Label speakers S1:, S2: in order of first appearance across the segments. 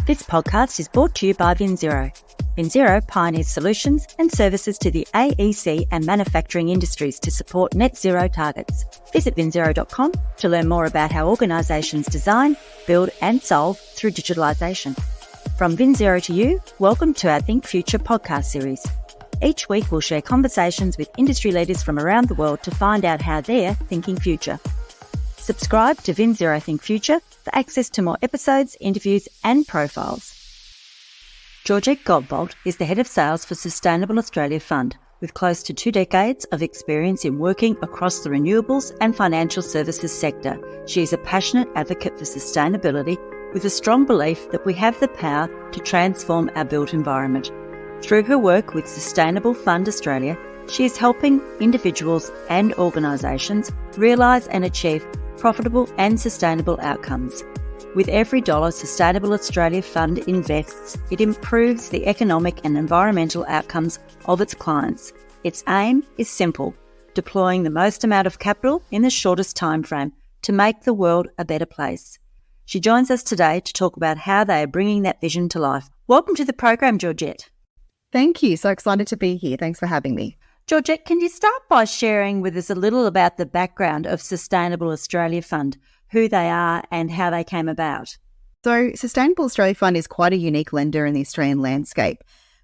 S1: This podcast is brought to you by VinZero. VinZero pioneers solutions and services to the AEC and manufacturing industries to support net zero targets. Visit vinzero.com to learn more about how organisations design, build and solve through digitalisation. From VinZero to you, welcome to our Think Future podcast series. Each week we'll share conversations with industry leaders from around the world to find out how they're thinking future. Subscribe to VinZero Think Future for access to more episodes, interviews and profiles. Georgette Godbolt is the Head of Sales for Sustainable Australia Fund, with close to 2 decades of experience in working across the renewables and financial services sector. She is a passionate advocate for sustainability with a strong belief that we have the power to transform our built environment. Through her work with Sustainable Fund Australia, she is helping individuals and organisations realise and achieve profitable and sustainable outcomes. With every dollar Sustainable Australia Fund invests, it improves the economic and environmental outcomes of its clients. Its aim is simple: deploying the most amount of capital in the shortest time frame to make the world a better place. She joins us today to talk about how they are bringing that vision to life. Welcome to the program, Georgette.
S2: Thank you. So excited to be here. Thanks for having me.
S1: Georgette, can you start by sharing with us a little about the background of Sustainable Australia Fund, who they are and how they came about?
S2: So Sustainable Australia Fund is quite a unique lender in the Australian landscape.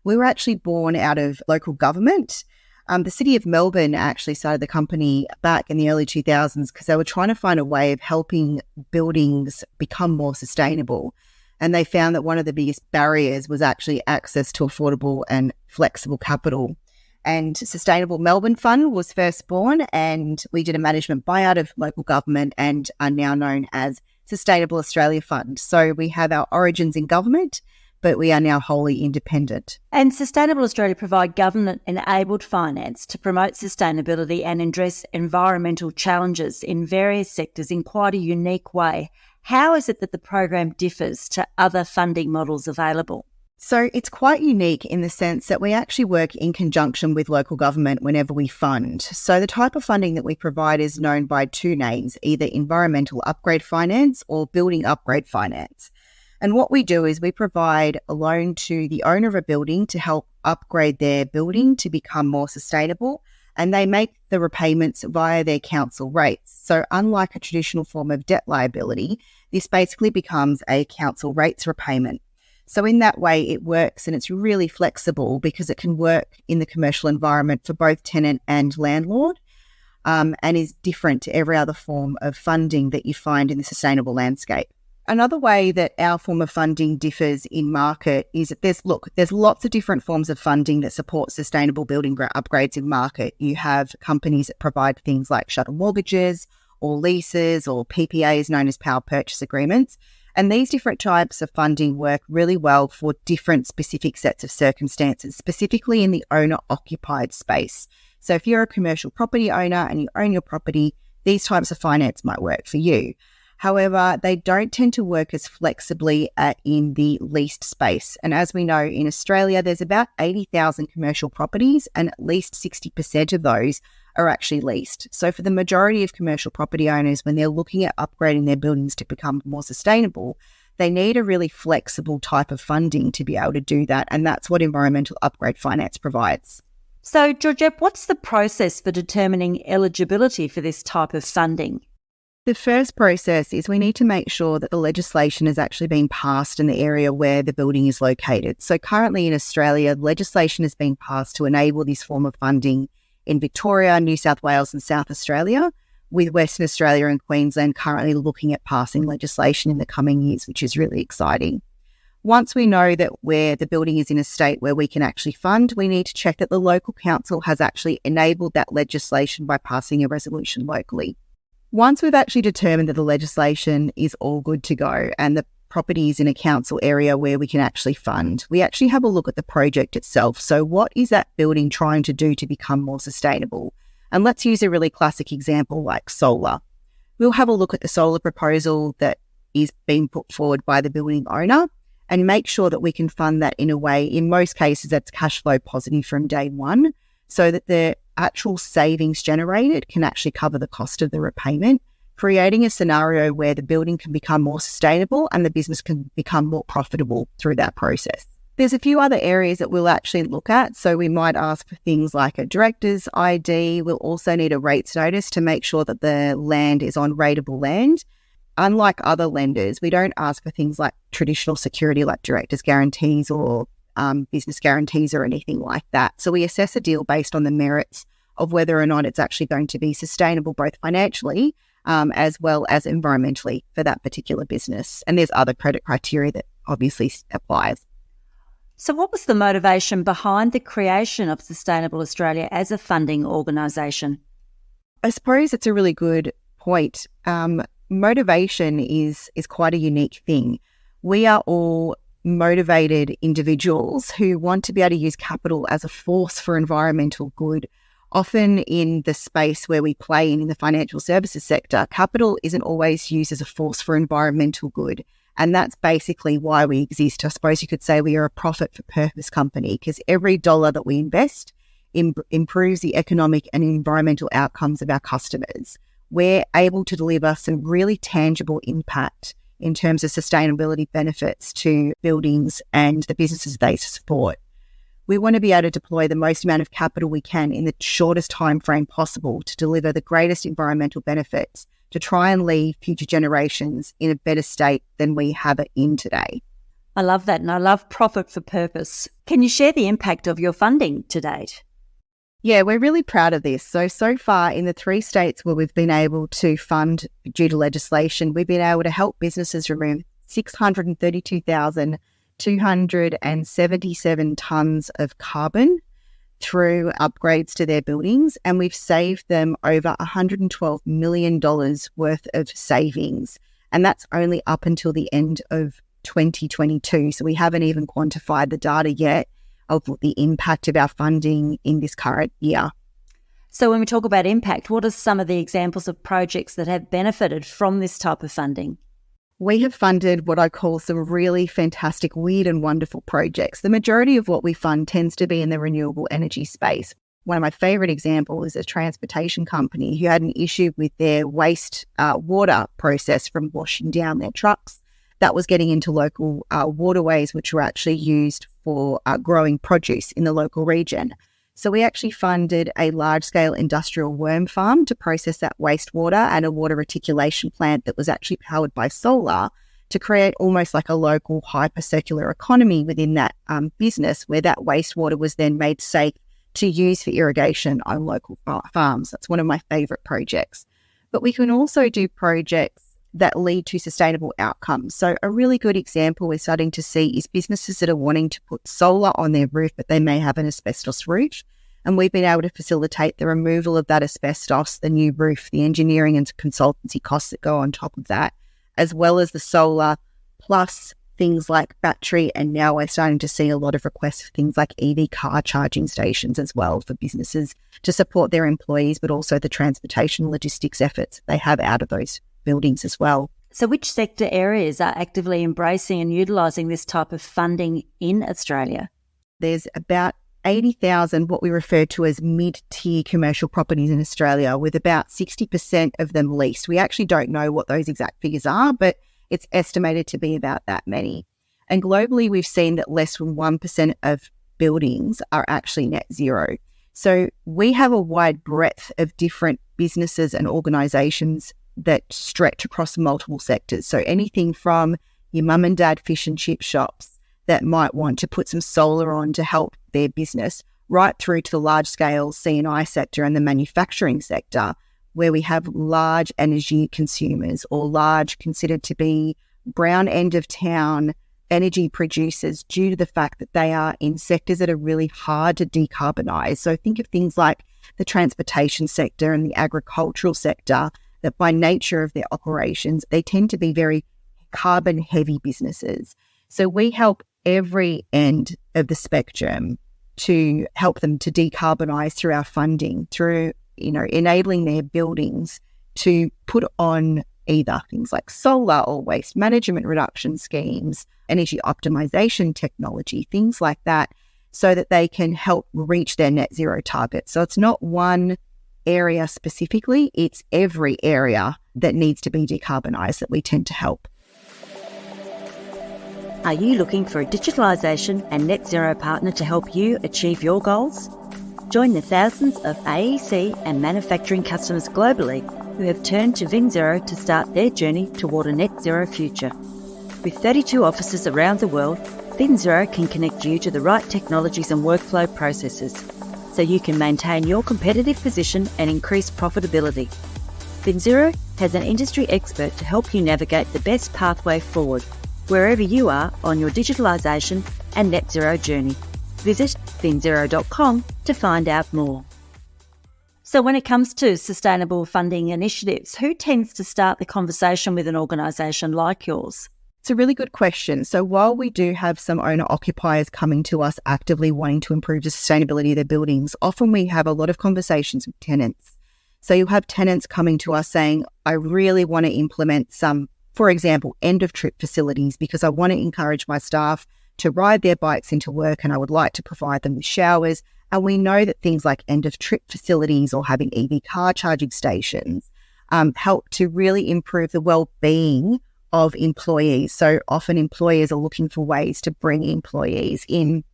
S2: We were actually born out of local government. The City of Melbourne actually started the company back in the early 2000s because they were trying to find a way of helping buildings become more sustainable. And they found that one of the biggest barriers was actually access to affordable and flexible capital. And Sustainable Melbourne Fund was first born, and we did a management buyout of local government and are now known as Sustainable Australia Fund. So we have our origins in government, but we are now wholly independent.
S1: And Sustainable Australia provide government-enabled finance to promote sustainability and address environmental challenges in various sectors in quite a unique way. How is it that the program differs to other funding models available?
S2: So it's quite unique in the sense that we actually work in conjunction with local government whenever we fund. So the type of funding that we provide is known by 2 names, either environmental upgrade finance or building upgrade finance. And what we do is we provide a loan to the owner of a building to help upgrade their building to become more sustainable, and they make the repayments via their council rates. So unlike a traditional form of debt liability, this basically becomes a council rates repayment. So in that way, it works and it's really flexible because it can work in the commercial environment for both tenant and landlord, and is different to every other form of funding that you find in the sustainable landscape. Another way that our form of funding differs in market is that there's lots of different forms of funding that support sustainable building upgrades in market. You have companies that provide things like shuttle mortgages or leases or PPAs known as power purchase agreements. And these different types of funding work really well for different specific sets of circumstances, specifically in the owner-occupied space. So if you're a commercial property owner and you own your property, these types of finance might work for you. However, they don't tend to work as flexibly in the leased space. And as we know, in Australia, there's about 80,000 commercial properties and at least 60% of those are actually leased. So for the majority of commercial property owners, when they're looking at upgrading their buildings to become more sustainable, they need a really flexible type of funding to be able to do that. And that's what environmental upgrade finance provides.
S1: So, Georgette, what's the process for determining eligibility for this type of funding?
S2: The first process is we need to make sure that the legislation has actually been passed in the area where the building is located. So currently in Australia, legislation has been passed to enable this form of funding in Victoria, New South Wales and South Australia, with Western Australia and Queensland currently looking at passing legislation in the coming years, which is really exciting. Once we know that where the building is in a state where we can actually fund, we need to check that the local council has actually enabled that legislation by passing a resolution locally. Once we've actually determined that the legislation is all good to go and the property is in a council area where we can actually fund, we actually have a look at the project itself. So what is that building trying to do to become more sustainable? And let's use a really classic example like solar. We'll have a look at the solar proposal that is being put forward by the building owner and make sure that we can fund that in a way, in most cases, that's cash flow positive from day one, so that the actual savings generated can actually cover the cost of the repayment creating a scenario where the building can become more sustainable and the business can become more profitable through that process. There's a few other areas that we'll actually look at. So we might ask for things like a director's ID. We'll also need a rates notice to make sure that the land is on rateable land. Unlike other lenders, we don't ask for things like traditional security like director's guarantees or business guarantees or anything like that. So we assess a deal based on the merits of whether or not it's actually going to be sustainable both financially as well as environmentally for that particular business. And there's other credit criteria that obviously applies.
S1: So what was the motivation behind the creation of Sustainable Australia as a funding organisation?
S2: I suppose it's a really good point. Motivation is quite a unique thing. We are all motivated individuals who want to be able to use capital as a force for environmental good. Often in the space where we play in the financial services sector, capital isn't always used as a force for environmental good. And that's basically why we exist. I suppose you could say we are a profit for purpose company, because every dollar that we invest improves the economic and environmental outcomes of our customers. We're able to deliver some really tangible impact in terms of sustainability benefits to buildings and the businesses they support. We want to be able to deploy the most amount of capital we can in the shortest time frame possible to deliver the greatest environmental benefits, to try and leave future generations in a better state than we have it in today.
S1: I love that, and I love profit for purpose. Can you share the impact of your funding to date?
S2: Yeah, we're really proud of this. So far in the 3 states where we've been able to fund due to legislation, we've been able to help businesses remove 632,277 tonnes of carbon through upgrades to their buildings, and we've saved them over $112 million worth of savings. And that's only up until the end of 2022. So we haven't even quantified the data yet of the impact of our funding in this current year.
S1: So when we talk about impact, what are some of the examples of projects that have benefited from this type of funding?
S2: We have funded what I call some really fantastic, weird and wonderful projects. The majority of what we fund tends to be in the renewable energy space. One of my favourite examples is a transportation company who had an issue with their waste water process from washing down their trucks. That was getting into local waterways, which were actually used for growing produce in the local region. So we actually funded a large-scale industrial worm farm to process that wastewater and a water reticulation plant that was actually powered by solar to create almost like a local hyper-circular economy within that business, where that wastewater was then made safe to use for irrigation on local farms. That's one of my favourite projects. But we can also do projects that lead to sustainable outcomes. So a really good example we're starting to see is businesses that are wanting to put solar on their roof, but they may have an asbestos roof. And we've been able to facilitate the removal of that asbestos, the new roof, the engineering and consultancy costs that go on top of that, as well as the solar, plus things like battery. And now we're starting to see a lot of requests for things like EV car charging stations as well for businesses to support their employees, but also the transportation logistics efforts they have out of those buildings as well.
S1: So which sector areas are actively embracing and utilising this type of funding in Australia?
S2: There's about 80,000 what we refer to as mid-tier commercial properties in Australia, with about 60% of them leased. We actually don't know what those exact figures are, but it's estimated to be about that many. And globally, we've seen that less than 1% of buildings are actually net zero. So we have a wide breadth of different businesses and organisations that stretch across multiple sectors. So anything from your mum and dad fish and chip shops that might want to put some solar on to help their business, right through to the large-scale C&I sector and the manufacturing sector, where we have large energy consumers or large considered to be brown end of town energy producers due to the fact that they are in sectors that are really hard to decarbonise. So think of things like the transportation sector and the agricultural sector, that by nature of their operations, they tend to be very carbon-heavy businesses. So we help every end of the spectrum to help them to decarbonise through our funding, through enabling their buildings to put on either things like solar or waste management reduction schemes, energy optimization technology, things like that, so that they can help reach their net zero target. So it's not one area specifically, it's every area that needs to be decarbonised that we tend to help.
S1: Are you looking for a digitalisation and net zero partner to help you achieve your goals? Join the thousands of AEC and manufacturing customers globally who have turned to VinZero to start their journey toward a net zero future. With 32 offices around the world, VinZero can connect you to the right technologies and workflow processes so you can maintain your competitive position and increase profitability. VinZero has an industry expert to help you navigate the best pathway forward wherever you are on your digitalisation and net zero journey. Visit vinzero.com to find out more. So when it comes to sustainable funding initiatives, who tends to start the conversation with an organisation like yours?
S2: It's a really good question. So while we do have some owner-occupiers coming to us actively wanting to improve the sustainability of their buildings, often we have a lot of conversations with tenants. So you have tenants coming to us saying, I really want to implement some, for example, end-of-trip facilities because I want to encourage my staff to ride their bikes into work and I would like to provide them with showers. And we know that things like end-of-trip facilities or having EV car charging stations help to really improve the well-being of employees. So often employers are looking for ways to bring employees in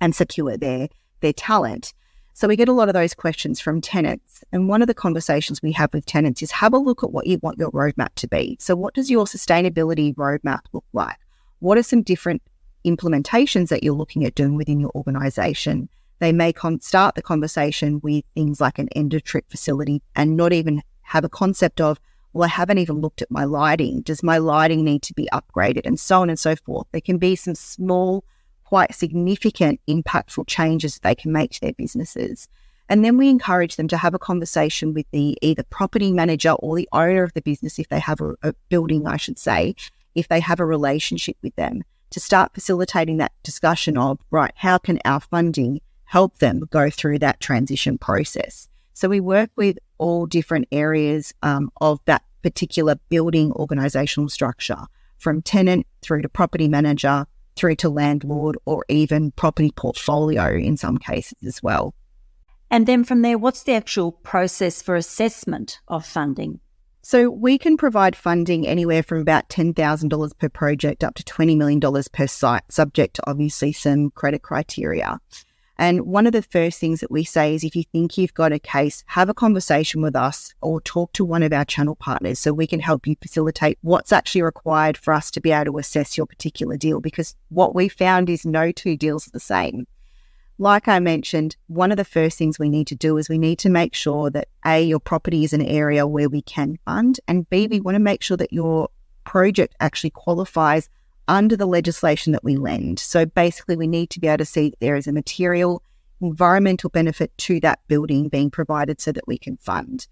S2: and secure their talent. So we get a lot of those questions from tenants. And one of the conversations we have with tenants is have a look at what you want your roadmap to be. So what does your sustainability roadmap look like? What are some different implementations that you're looking at doing within your organisation? They may start the conversation with things like an end-of-trip facility and not even have a concept of, well, I haven't even looked at my lighting. Does my lighting need to be upgraded? And so on and so forth. There can be some small, quite significant, impactful changes that they can make to their businesses. And then we encourage them to have a conversation with the either property manager or the owner of the business, if they have a building, I should say, if they have a relationship with them, to start facilitating that discussion of, right, how can our funding help them go through that transition process? So we work with all different areas of that particular building organisational structure, from tenant through to property manager, through to landlord, or even property portfolio in some cases as well.
S1: And then from there, what's the actual process for assessment of funding?
S2: So we can provide funding anywhere from about $10,000 per project up to $20 million per site, subject to obviously some credit criteria. And one of the first things that we say is if you think you've got a case, have a conversation with us or talk to one of our channel partners so we can help you facilitate what's actually required for us to be able to assess your particular deal, because what we found is no two deals are the same. Like I mentioned, one of the first things we need to do is we need to make sure that A, your property is an area where we can fund, and B, we want to make sure that your project actually qualifies under the legislation that we lend. So basically we need to be able to see that there is a material environmental benefit to that building being provided so that we can fund.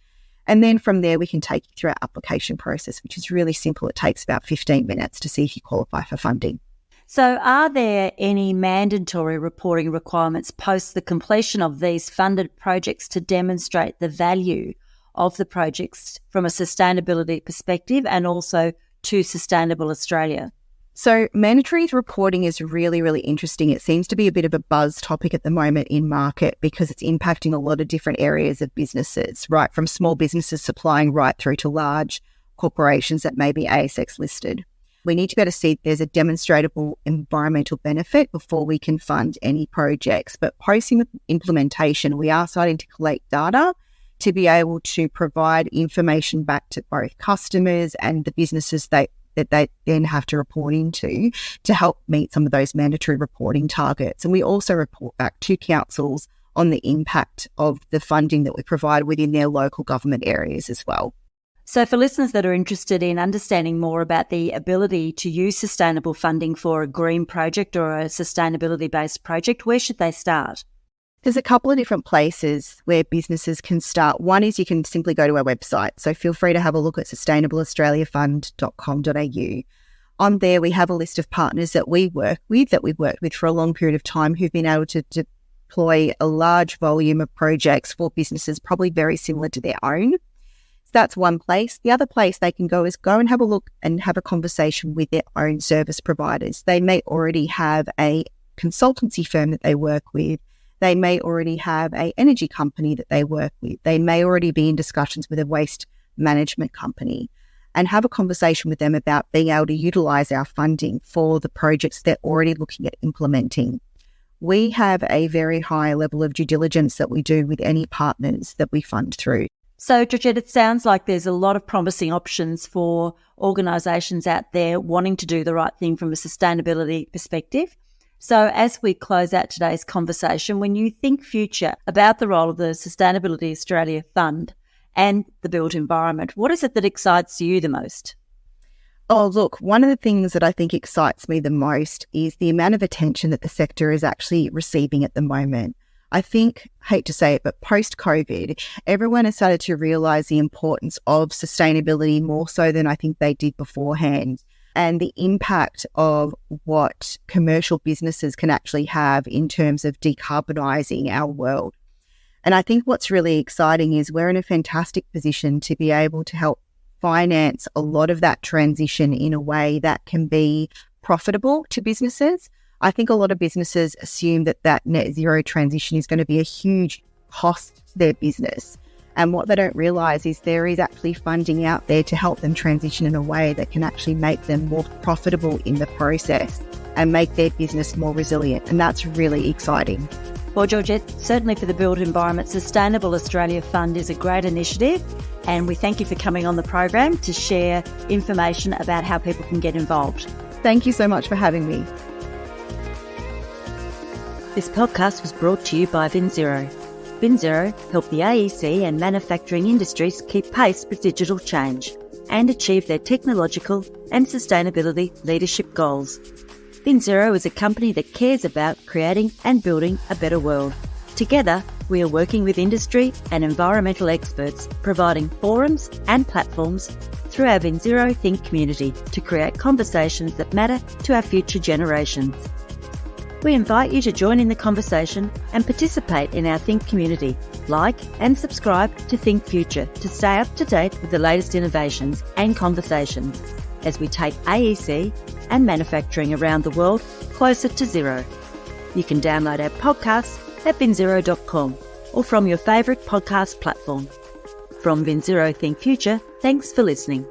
S2: And then from there we can take you through our application process, which is really simple. It takes about 15 minutes to see if you qualify for funding.
S1: So are there any mandatory reporting requirements post the completion of these funded projects to demonstrate the value of the projects from a sustainability perspective and also to Sustainable Australia?
S2: So mandatory reporting is really, really interesting. It seems to be a bit of a buzz topic at the moment in market because it's impacting a lot of different areas of businesses, right from small businesses supplying right through to large corporations that may be ASX listed. We need to be able to see if there's a demonstrable environmental benefit before we can fund any projects. But post implementation, we are starting to collect data to be able to provide information back to both customers and the businesses that they then have to report into to help meet some of those mandatory reporting targets. And we also report back to councils on the impact of the funding that we provide within their local government areas as well.
S1: So for listeners that are interested in understanding more about the ability to use sustainable funding for a green project or a sustainability-based project, where should they start?
S2: There's a couple of different places where businesses can start. One is you can simply go to our website. So feel free to have a look at sustainableaustraliafund.com.au. On there, we have a list of partners that we've worked with for a long period of time who've been able to deploy a large volume of projects for businesses probably very similar to their own. So that's one place. The other place they can go is go and have a look and have a conversation with their own service providers. They may already have a consultancy firm that they work with, They may already have an energy company that they work with. They may already be in discussions with a waste management company, and have a conversation with them about being able to utilise our funding for the projects they're already looking at implementing. We have a very high level of due diligence that we do with any partners that we fund through.
S1: So, Georgette, it sounds like there's a lot of promising options for organisations out there wanting to do the right thing from a sustainability perspective. So as we close out today's conversation, when you think future about the role of the Sustainability Australia Fund and the built environment, what is it that excites you the most?
S2: Oh, look, one of the things that I think excites me the most is the amount of attention that the sector is actually receiving at the moment. I think, hate to say it, but post-COVID, everyone has started to realise the importance of sustainability more so than I think they did beforehand, and the impact of what commercial businesses can actually have in terms of decarbonising our world. And I think what's really exciting is we're in a fantastic position to be able to help finance a lot of that transition in a way that can be profitable to businesses. I think a lot of businesses assume that that net zero transition is going to be a huge cost to their business. And what they don't realise is there is actually funding out there to help them transition in a way that can actually make them more profitable in the process and make their business more resilient. And that's really exciting.
S1: Well, Georgette, certainly for the Built Environment, Sustainable Australia Fund is a great initiative, and we thank you for coming on the program to share information about how people can get involved.
S2: Thank you so much for having me.
S1: This podcast was brought to you by VinZero. VinZero help the AEC and manufacturing industries keep pace with digital change and achieve their technological and sustainability leadership goals. VinZero is a company that cares about creating and building a better world. Together, we are working with industry and environmental experts, providing forums and platforms through our VinZero Think community to create conversations that matter to our future generations. We invite you to join in the conversation and participate in our Think community. Like and subscribe to Think Future to stay up to date with the latest innovations and conversations as we take AEC and manufacturing around the world closer to zero. You can download our podcasts at vinzero.com or from your favourite podcast platform. From VinZero Think Future, thanks for listening.